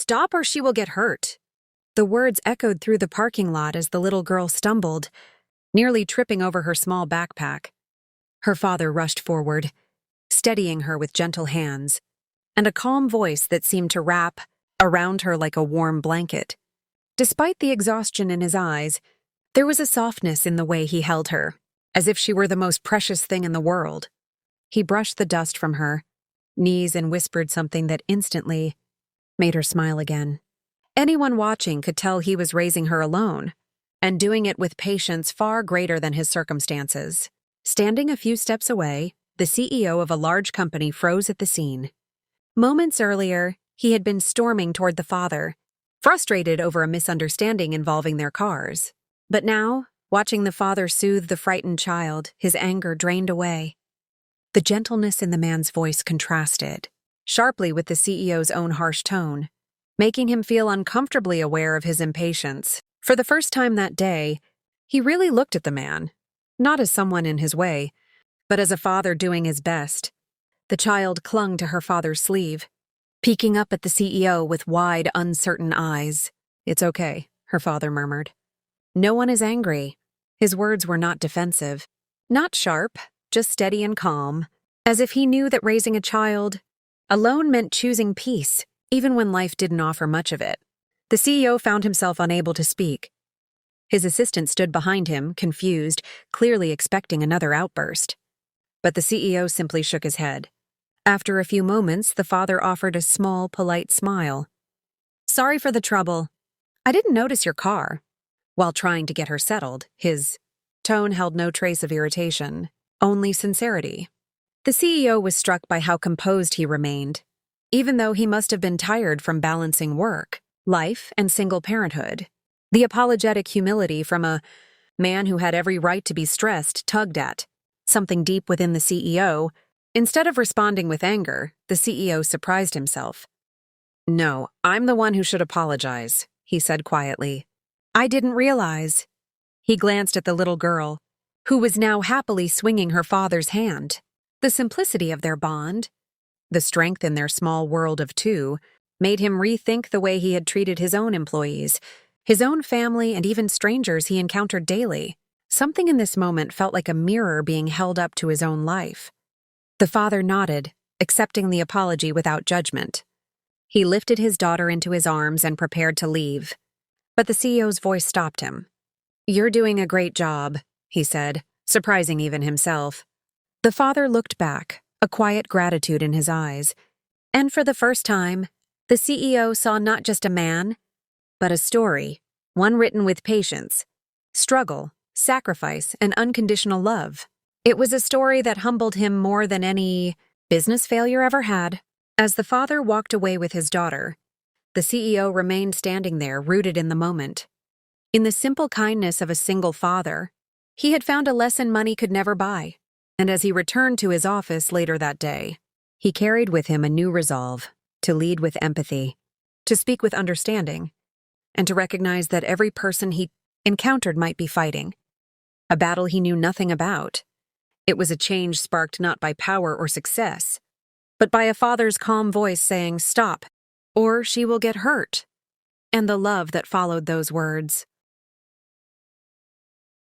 "Stop or she will get hurt." The words echoed through the parking lot as the little girl stumbled, nearly tripping over her small backpack. Her father rushed forward, steadying her with gentle hands, and a calm voice that seemed to wrap around her like a warm blanket. Despite the exhaustion in his eyes, there was a softness in the way he held her, as if she were the most precious thing in the world. He brushed the dust from her knees and whispered something that instantly made her smile again. Anyone watching could tell he was raising her alone, and doing it with patience far greater than his circumstances. Standing a few steps away, the CEO of a large company froze at the scene. Moments earlier, he had been storming toward the father, frustrated over a misunderstanding involving their cars. But now, watching the father soothe the frightened child, his anger drained away. The gentleness in the man's voice contrasted sharply with the CEO's own harsh tone, making him feel uncomfortably aware of his impatience. For the first time that day, he really looked at the man, not as someone in his way, but as a father doing his best. The child clung to her father's sleeve, peeking up at the CEO with wide, uncertain eyes. "It's okay," her father murmured. "No one is angry." His words were not defensive, not sharp, just steady and calm, as if he knew that raising a child alone meant choosing peace, even when life didn't offer much of it. The CEO found himself unable to speak. His assistant stood behind him, confused, clearly expecting another outburst. But the CEO simply shook his head. After a few moments, the father offered a small, polite smile. "Sorry for the trouble. I didn't notice your car." While trying to get her settled, his tone held no trace of irritation, only sincerity. The CEO was struck by how composed he remained, even though he must have been tired from balancing work, life, and single parenthood. The apologetic humility from a man who had every right to be stressed tugged at something deep within the CEO. Instead of responding with anger, the CEO surprised himself. "No, I'm the one who should apologize," he said quietly. "I didn't realize." He glanced at the little girl, who was now happily swinging her father's hand. The simplicity of their bond, the strength in their small world of two, made him rethink the way he had treated his own employees, his own family, and even strangers he encountered daily. Something in this moment felt like a mirror being held up to his own life. The father nodded, accepting the apology without judgment. He lifted his daughter into his arms and prepared to leave. But the CEO's voice stopped him. "You're doing a great job," he said, surprising even himself. The father looked back, a quiet gratitude in his eyes. And for the first time, the CEO saw not just a man, but a story, one written with patience, struggle, sacrifice, and unconditional love. It was a story that humbled him more than any business failure ever had. As the father walked away with his daughter, the CEO remained standing there, rooted in the moment. In the simple kindness of a single father, he had found a lesson money could never buy. And as he returned to his office later that day, he carried with him a new resolve to lead with empathy, to speak with understanding, and to recognize that every person he encountered might be fighting a battle he knew nothing about. It was a change sparked not by power or success, but by a father's calm voice saying, "Stop, or she will get hurt," and the love that followed those words.